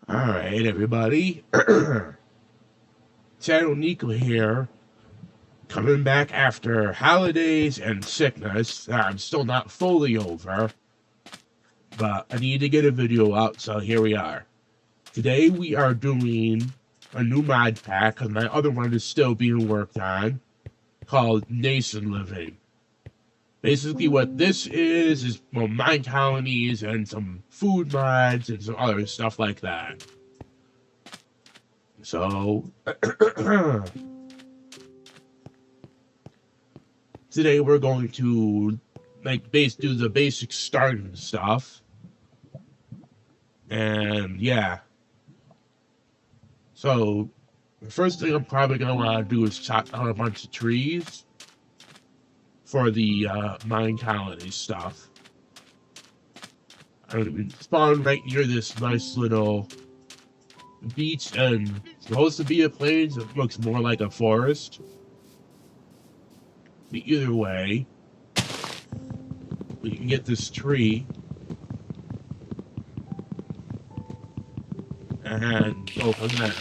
Alright, everybody. Channel Nico here, coming back after holidays and sickness. I'm still not fully over, but I need to get a video out, so here we are. Today we are doing a new mod pack, and my other one is still being worked on, called Nation Living. Basically what this is well, MineColonies and some food mods and some other stuff like that. So, today we're going to do the basic starting stuff. And yeah. So, the first thing I'm probably going to want to do is chop down a bunch of trees for the MineColonies stuff. I'm going to spawn right near this nice little beach, and it's supposed to be a plains. It looks more like a forest. But either way, we can get this tree and go from there.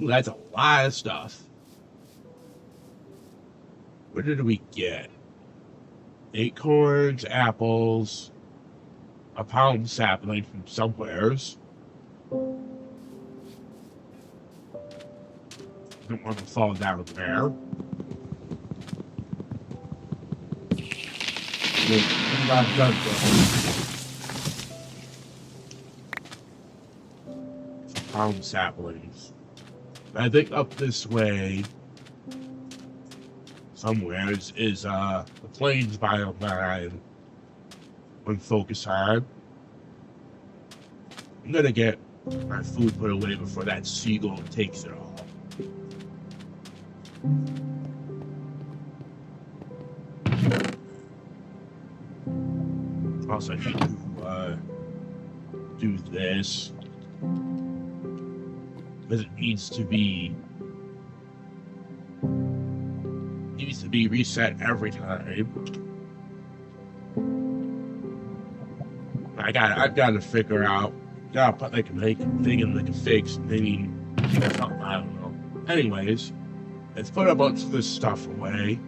Ooh, that's a lot of stuff. What did we get? Acorns, apples, a pound sapling from somewheres. Don't want to fall down there. Pound saplings. I think up this way somewhere is the plains biome that I would focus on. I'm gonna get my food put away before that seagull takes it all. Also, I need to do this because it needs to be reset every time. I've got to figure out. Gotta put like a thing in like a fix, maybe something, I don't know. Anyways, let's put a bunch of this stuff away.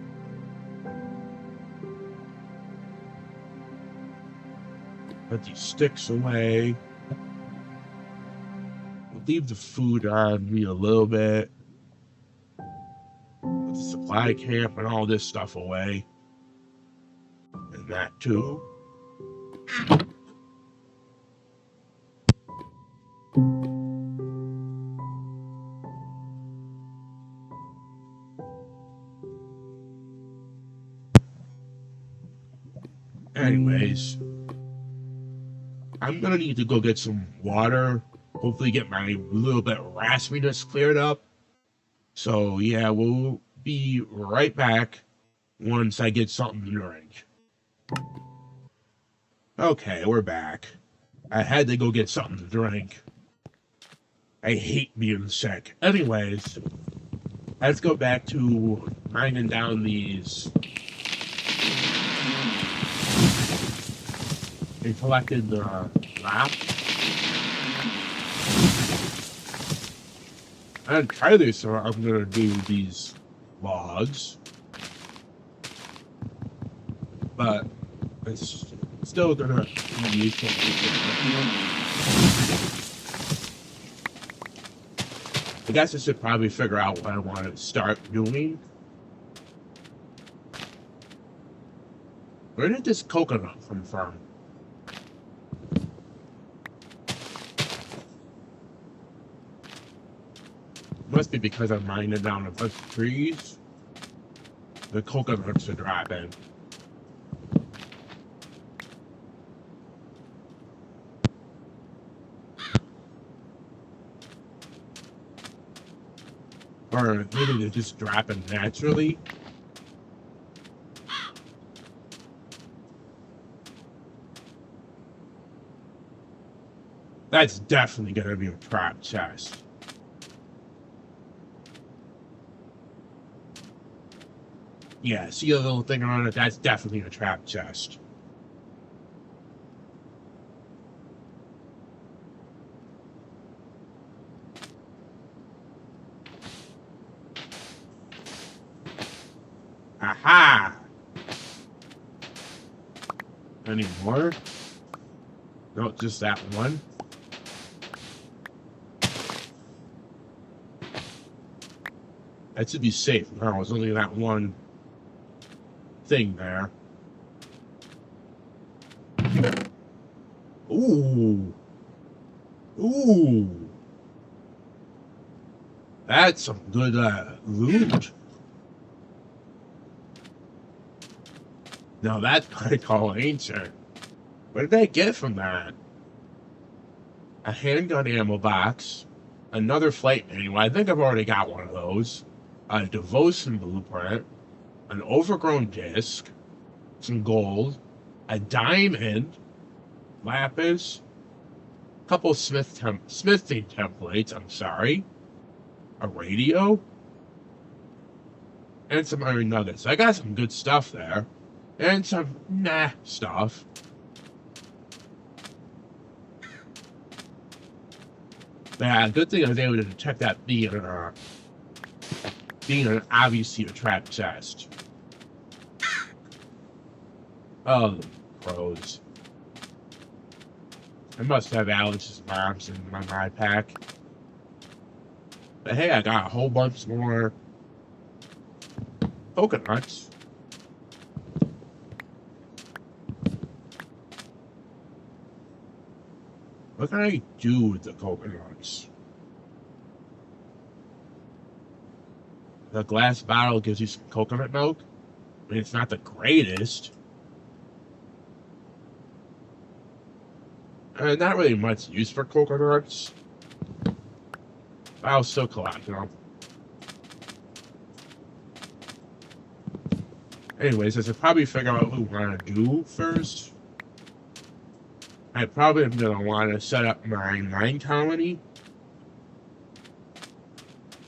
Put these sticks away. We'll leave the food on me a little bit. Put the supply camp and all this stuff away. And that too. Anyways, I'm gonna need to go get some water. Hopefully get my little bit of raspiness cleared up. So yeah, we'll be right back once I get something to drink. Okay, we're back. I had to go get something to drink. I hate being sick. Anyways, let's go back to mining down these. They collected the rock. I'm try this, so I'm gonna do these logs, but it's still gonna be useful. I guess I should probably figure out what I want to start doing. Where did this coconut come from? Must be because I'm mining down a bunch of trees. The coconuts are dropping. Or maybe they're just dropping naturally. That's definitely gonna be a trap chest. Yeah, see a little thing on it? That's definitely a trap chest. Any more? No, just that one. That should be safe. No, it's only that one thing there. Ooh. Ooh. That's some good loot. Now that's what I call ancient. What did I get from that? A handgun ammo box, another flight manual. I think I've already got one of those. A devotion blueprint, an overgrown disc, some gold, a diamond, lapis, a couple smithing templates, I'm sorry, a radio, and some iron nuggets. I got some good stuff there. And some stuff. Yeah, good thing I was able to detect that being an obviously a trap chest. Oh, crows. I must have Alex's bombs in my MinePack. But hey, I got a whole bunch more coconuts. What can I do with the coconuts? The glass bottle gives you some coconut milk. I mean, it's not the greatest. Not really much use for coconuts. I'll still collect them. Anyways, I should probably figure out what we want to do first. I probably am going to want to set up my mine colony.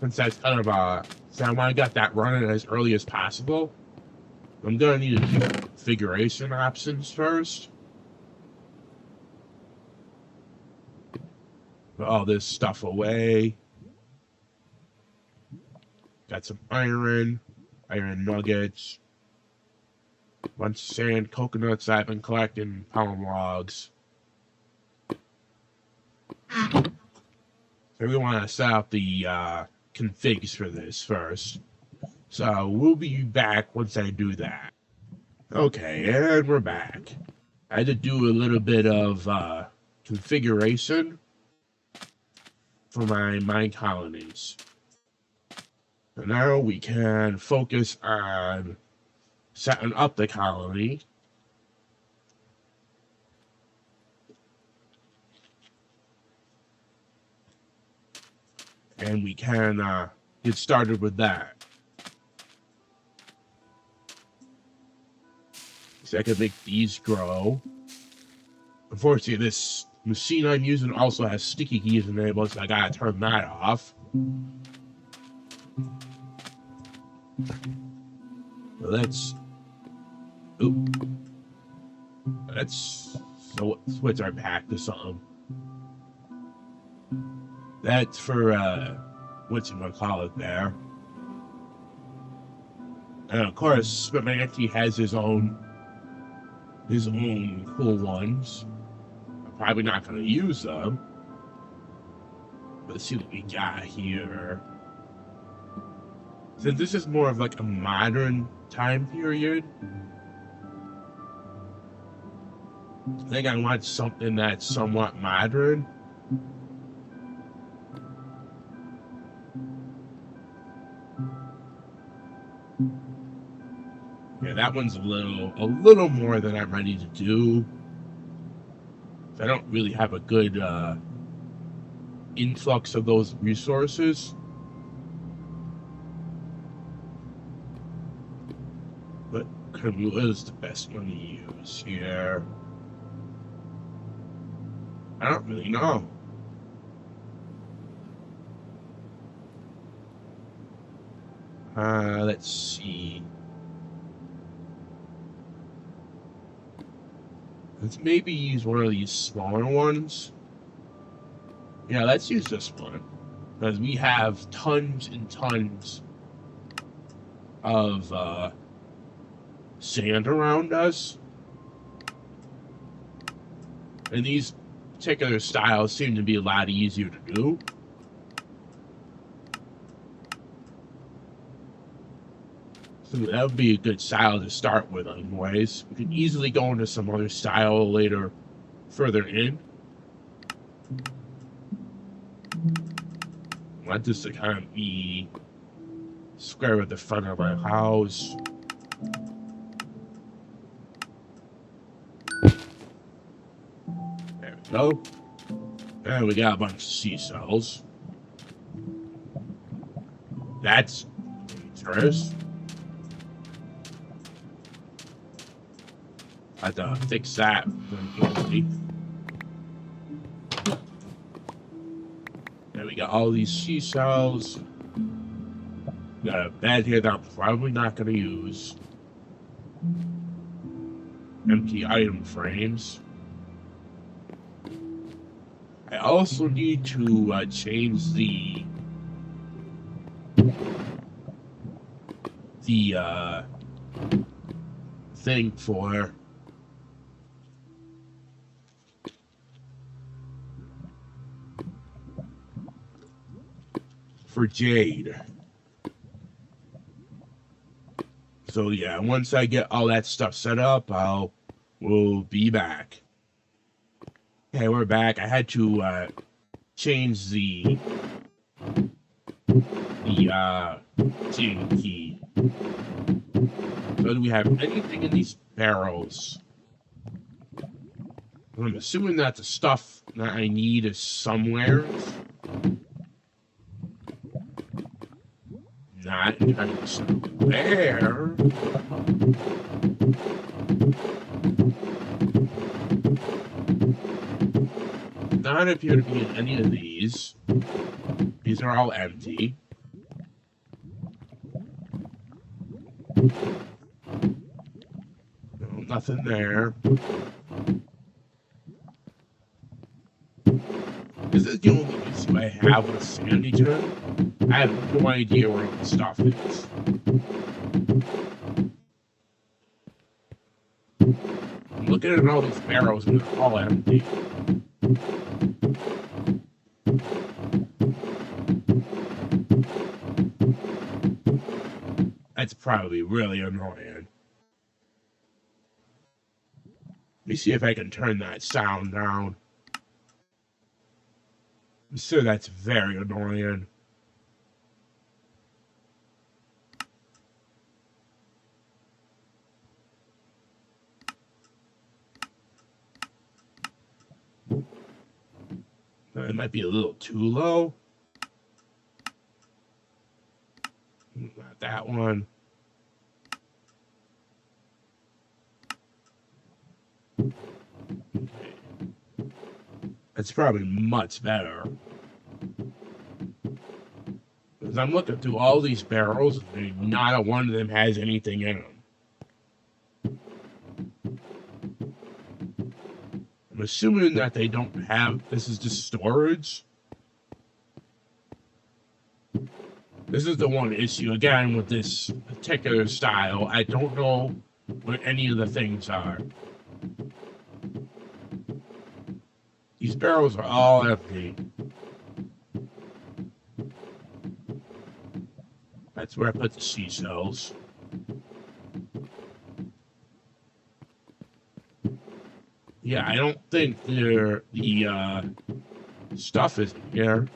Since that's kind of so I want to get that running as early as possible. I'm going to need a few configuration options first. Put all this stuff away. Got some iron nuggets, bunch of sand, coconuts I've been collecting, palm logs. So we want to set up the configs for this first. So we'll be back once I do that. Okay, and we're back. I had to do a little bit of configuration for my MineColonies. So now we can focus on setting up the colony. And we can get started with that. So I can make these grow. Unfortunately, this machine I'm using also has sticky keys enabled, so I gotta turn that off. Let's switch our pack to something. That's for whatchamacallit there. And of course, Spamante has his own cool ones. I'm probably not gonna use them. But let's see what we got here. Since this is more of like a modern time period, I think I want something that's somewhat modern. Yeah, that one's a little more than I'm ready to do. I don't really have a good influx of those resources. But what is the best one to use here? I don't really know. Let's see. Let's maybe use one of these smaller ones. Yeah, let's use this one. Because we have tons and tons of sand around us. And these particular styles seem to be a lot easier to do. So that would be a good style to start with anyways. We can easily go into some other style later, further in. I want this to kind of be square at the front of our house. There we go. And we got a bunch of seashells. That's dangerous. I have to fix that very quickly. There we got all these seashells. Got a bed here that I'm probably not going to use. Empty item frames. I also need to change the thing for jade. So yeah, once I get all that stuff set up, we'll be back. Okay, we're back. I had to change the chain key. So do we have anything in these barrels? I'm assuming that the stuff that I need is somewhere. Not entirely sure where. Not appear to be in any of these. These are all empty. No, nothing there. Is this the only issue I have with Sandy Gem? I have no idea where all the stuff is. I'm looking at all these barrels and they're all empty. That's probably really annoying. Let me see if I can turn that sound down. I'm sure that's very annoying. It might be a little too low. Not that one. Okay. That's probably much better. Because I'm looking through all these barrels, and not a one of them has anything in them. I'm assuming that they don't have... This is just storage. This is the one issue, again, with this particular style. I don't know where any of the things are. These barrels are all empty. That's where I put the seashells. Yeah, I don't think the stuff is in here.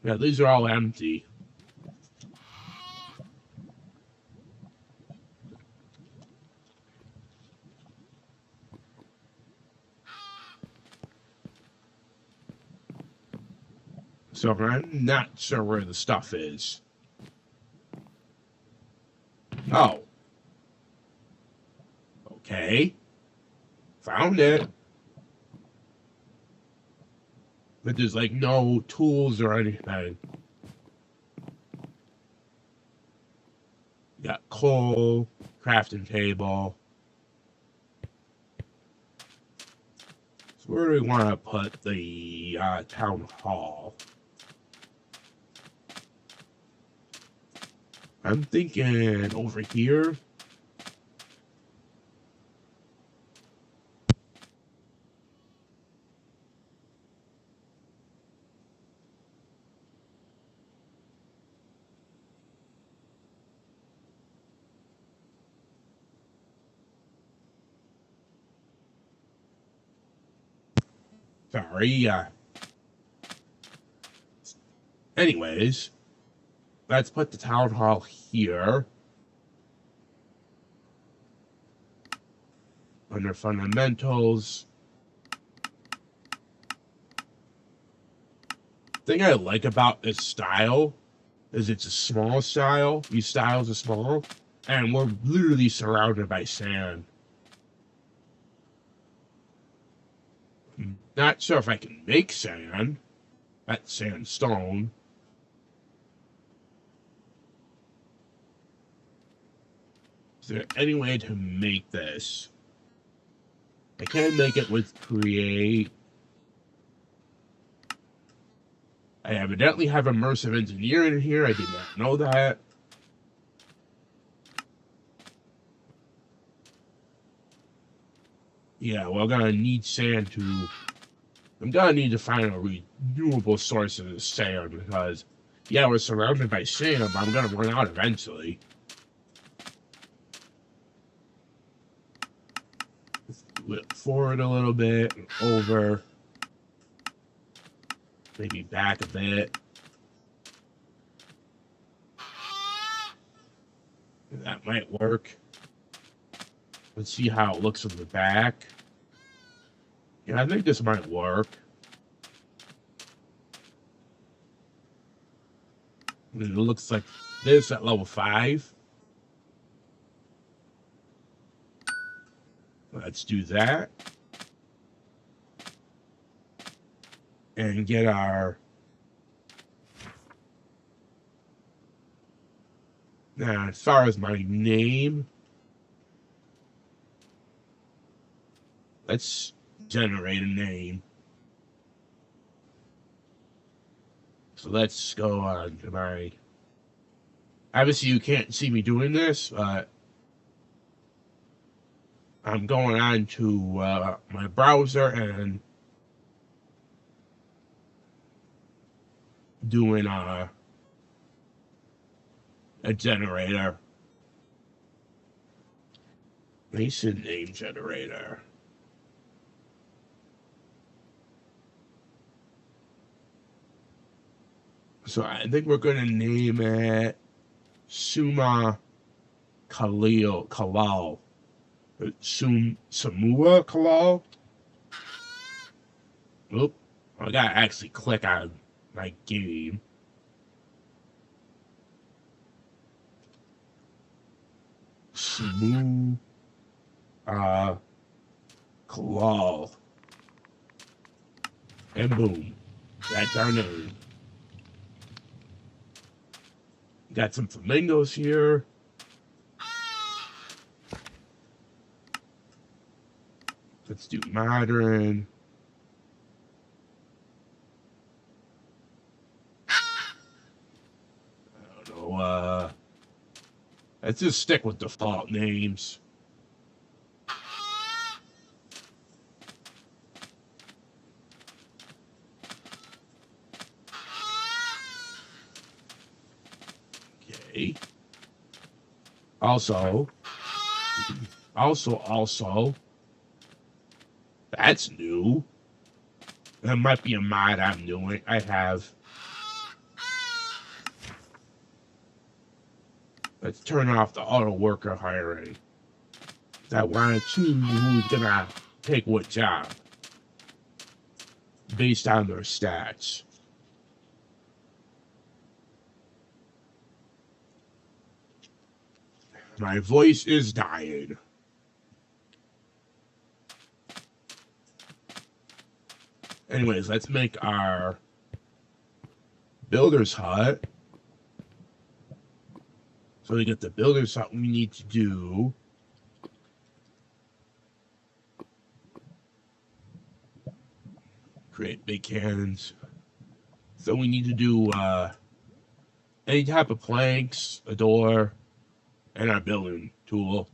Yeah, these are all empty. So I'm not sure where the stuff is. Oh. Okay. Found it. But there's like no tools or anything. Got coal, crafting table. So where do we want to put the town hall? I'm thinking over here. Sorry. Anyways, let's put the town hall here. Under fundamentals. The thing I like about this style is it's a small style. These styles are small. And we're literally surrounded by sand. Not sure if I can make sand. That's sandstone. Is there any way to make this? I can make it with create. I evidently have immersive engineering in here. I did not know that. Yeah, we're gonna need sand to. I'm gonna need to find a renewable source of sand because, yeah, we're surrounded by sand, but I'm gonna run out eventually. Let's do it forward a little bit and over. Maybe back a bit. That might work. Let's see how it looks from the back. Yeah, I think this might work. It looks like this at level 5. Let's do that. And get our... Now, as far as my name, let's generate a name. So let's go on to my... Obviously, you can't see me doing this, but I'm going on to my browser and doing a generator. Nation name generator. So I think we're going to name it Suma Kalal. Samua Kalal. Oop. I gotta actually click on my game. Samu Kalal. And boom. That's our name. Got some flamingos here. Let's do modern. I don't know, let's just stick with default names. Okay. Also, that's new. That might be a mod I'm doing. I have. Let's turn off the auto worker hiring. I want to choose who's gonna take what job based on their stats. My voice is dying. Anyways, let's make our builder's hut. So to get the builder's hut, we need to do create big cannons. So we need to do any type of planks, a door, and our building tool.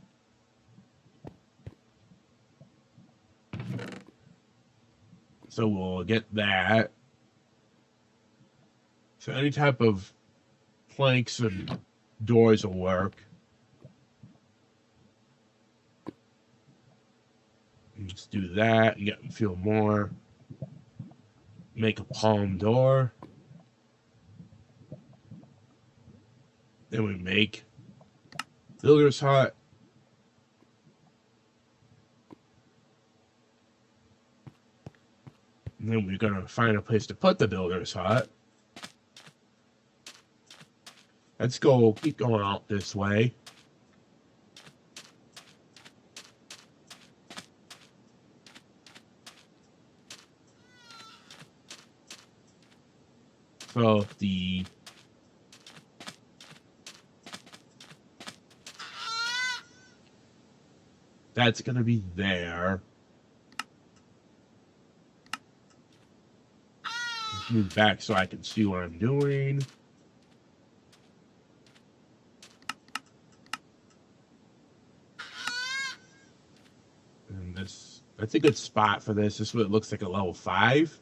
So we'll get that. So any type of planks and doors will work. Let's do that and get them feel more. make a palm door. Then we make builder's hut. And then we're gonna find a place to put the builder's hut. Let's go, keep going out this way. So that's gonna be there. Let's move back so I can see what I'm doing. And that's a good spot for this. This is what it looks like a level 5.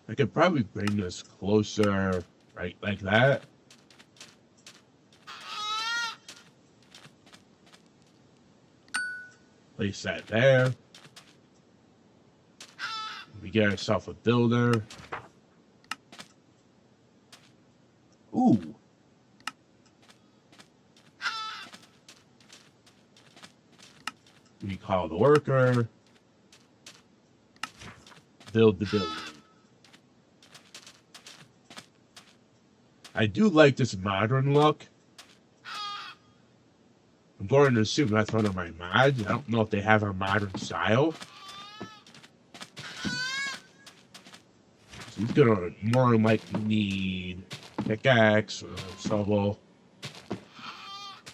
I could probably bring this closer, right, like that. Place that there. We get ourselves a builder. Ooh. We call the worker. Build the building. I do like this modern look. I'm going to assume that's one of my mods. I don't know if they have a modern style. So he's gonna more than likely need pickaxe or shovel.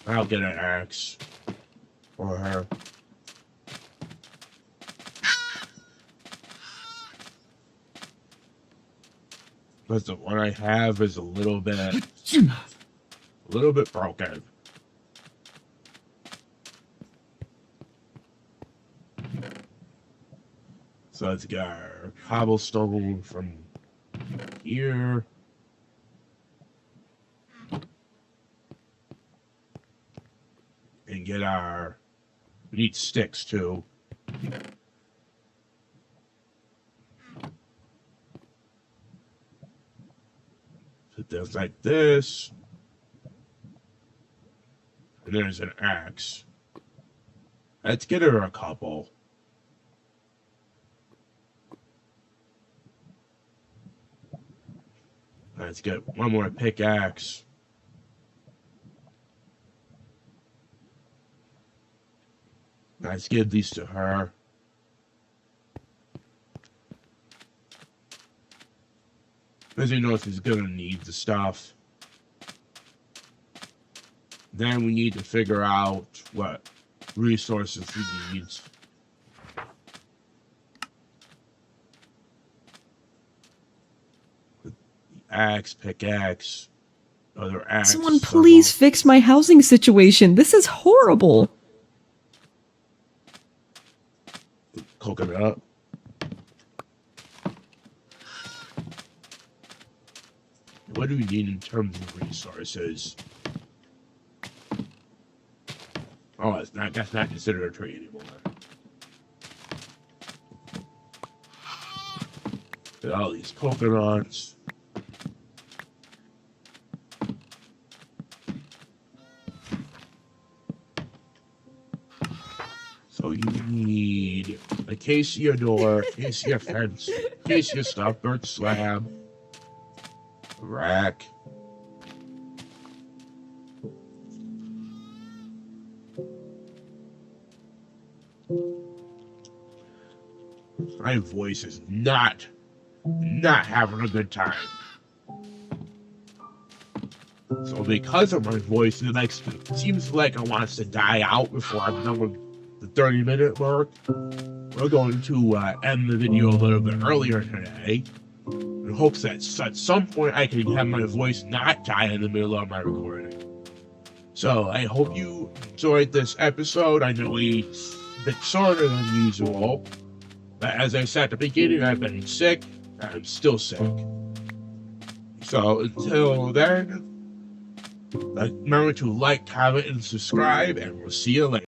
I'll get an axe for her. Because the one I have is a little bit broken. So let's get our cobblestone from here. And get we need sticks too. Put those like this. And there's an axe. Let's get her a couple. Let's get one more pickaxe. Let's give these to her. Because you know she's gonna need the stuff. Then we need to figure out what resources she needs. Axe, pickaxe, other axe. Someone please fix my housing situation. This is horrible. Coconut. What do we need in terms of resources? Oh, that's not considered a tree anymore. Look at all these coconuts. So you need a acacia door, acacia fence, acacia stuff, birch slab, a rack. My voice is not having a good time. So because of my voice, it seems like it wants to die out before I'm done with the 30-minute mark. We're going to end the video a little bit earlier today in hopes that at some point I can have my voice not die in the middle of my recording. So I hope you enjoyed this episode. I know it's a bit shorter than usual, but as I said at the beginning, I've been sick. I'm still sick. So until then, remember to like, comment, and subscribe, and we'll see you later.